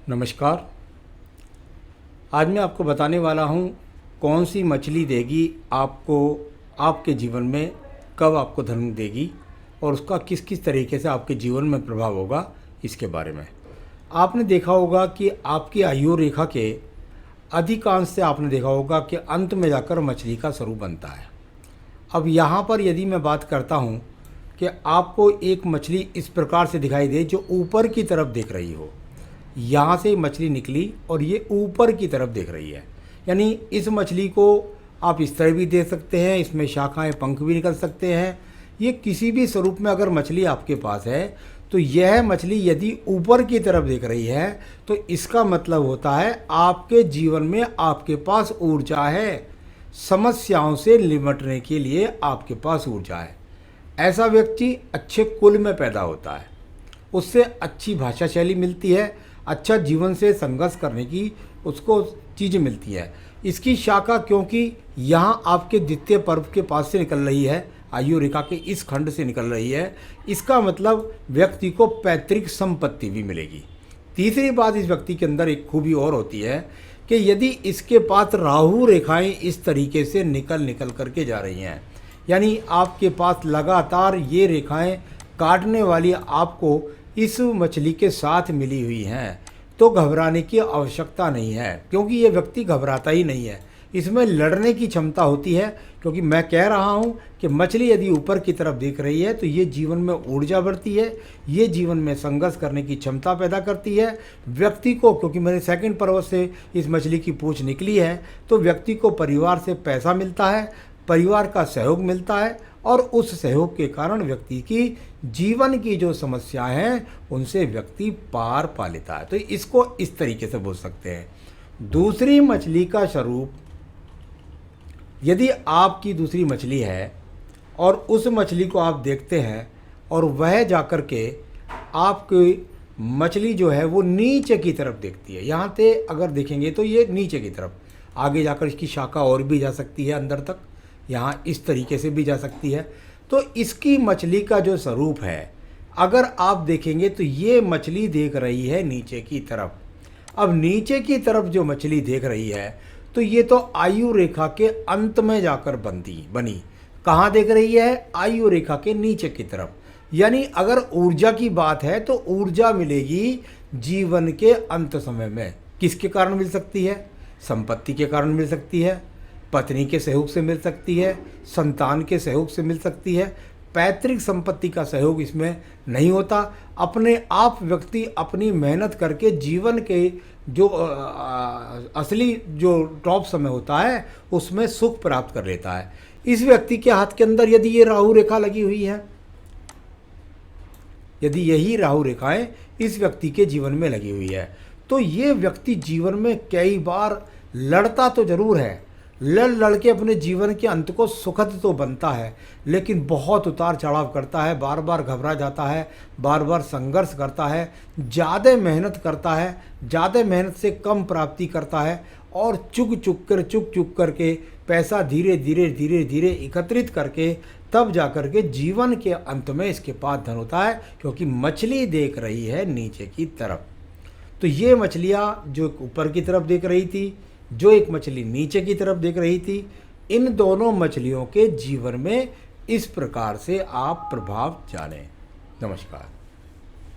नमस्कार। आज मैं आपको बताने वाला हूँ कौन सी मछली देगी आपको आपके जीवन में, कब आपको धन देगी और उसका किस किस तरीके से आपके जीवन में प्रभाव होगा, इसके बारे में। आपने देखा होगा कि आपकी आयु रेखा के अधिकांश से आपने देखा होगा कि अंत में जाकर मछली का स्वरूप बनता है। अब यहाँ पर यदि मैं बात करता हूँ कि आपको एक मछली इस प्रकार से दिखाई दे जो ऊपर की तरफ देख रही हो, यहाँ से मछली निकली और ये ऊपर की तरफ देख रही है, यानी इस मछली को आप इस तरह भी देख सकते हैं, इसमें शाखाएं पंख भी निकल सकते हैं। ये किसी भी स्वरूप में अगर मछली आपके पास है तो यह मछली यदि ऊपर की तरफ देख रही है तो इसका मतलब होता है आपके जीवन में आपके पास ऊर्जा है, समस्याओं से निपटने के लिए आपके पास ऊर्जा है। ऐसा व्यक्ति अच्छे कुल में पैदा होता है, उससे अच्छी भाषा शैली मिलती है, अच्छा जीवन से संघर्ष करने की उसको चीज़ मिलती है। इसकी शाखा क्योंकि यहाँ आपके द्वितीय पर्व के पास से निकल रही है, आयु रेखा के इस खंड से निकल रही है, इसका मतलब व्यक्ति को पैतृक संपत्ति भी मिलेगी। तीसरी बात, इस व्यक्ति के अंदर एक खूबी और होती है कि यदि इसके पास राहु रेखाएं इस तरीके से निकल करके जा रही हैं, यानी आपके पास लगातार ये रेखाएं काटने वाली आपको इस मछली के साथ मिली हुई हैं, तो घबराने की आवश्यकता नहीं है, क्योंकि ये व्यक्ति घबराता ही नहीं है। इसमें लड़ने की क्षमता होती है, क्योंकि मैं कह रहा हूँ कि मछली यदि ऊपर की तरफ देख रही है तो ये जीवन में ऊर्जा बढ़ती है, ये जीवन में संघर्ष करने की क्षमता पैदा करती है व्यक्ति को। क्योंकि मेरे सेकंड पर्वत से इस मछली की पूंछ निकली है, तो व्यक्ति को परिवार से पैसा मिलता है, परिवार का सहयोग मिलता है, और उस सहयोग के कारण व्यक्ति की जीवन की जो समस्या हैं उनसे व्यक्ति पार पा लेता है। तो इसको इस तरीके से बोल सकते हैं। दूसरी मछली का स्वरूप, यदि आपकी दूसरी मछली है और उस मछली को आप देखते हैं और वह जाकर के आपकी मछली जो है वो नीचे की तरफ देखती है, यहाँ से अगर देखेंगे तो ये नीचे की तरफ, आगे जाकर इसकी शाखा और भी जा सकती है अंदर तक, यहाँ इस तरीके से भी जा सकती है। तो इसकी मछली का जो स्वरूप है अगर आप देखेंगे तो ये मछली देख रही है नीचे की तरफ। अब नीचे की तरफ जो मछली देख रही है तो ये तो आयु रेखा के अंत में जाकर बनी। कहाँ देख रही है? आयु रेखा के नीचे की तरफ। यानी अगर ऊर्जा की बात है तो ऊर्जा मिलेगी जीवन के अंत समय में। किसके कारण मिल सकती है? संपत्ति के कारण मिल सकती है, पत्नी के सहयोग से मिल सकती है, संतान के सहयोग से मिल सकती है। पैतृक संपत्ति का सहयोग इसमें नहीं होता। अपने आप व्यक्ति अपनी मेहनत करके जीवन के जो असली जो टॉप समय होता है उसमें सुख प्राप्त कर लेता है। इस व्यक्ति के हाथ के अंदर यदि ये राहु रेखा लगी हुई है, यदि यही राहु रेखाएं इस व्यक्ति के जीवन में लगी हुई है, तो ये व्यक्ति जीवन में कई बार लड़ता तो जरूर है, लड़ के अपने जीवन के अंत को सुखद तो बनता है, लेकिन बहुत उतार चढ़ाव करता है, बार बार घबरा जाता है, बार बार संघर्ष करता है, ज़्यादा मेहनत करता है, ज़्यादा मेहनत से कम प्राप्ति करता है, और चुक चुक करके पैसा धीरे धीरे एकत्रित करके तब जा कर के जीवन के अंत में इसके पास धन होता है, क्योंकि मछली देख रही है नीचे की तरफ। तो ये मछलियाँ जो ऊपर की तरफ देख रही थी, जो एक मछली नीचे की तरफ देख रही थी, इन दोनों मछलियों के जीवन में इस प्रकार से आप प्रभाव जानें। नमस्कार।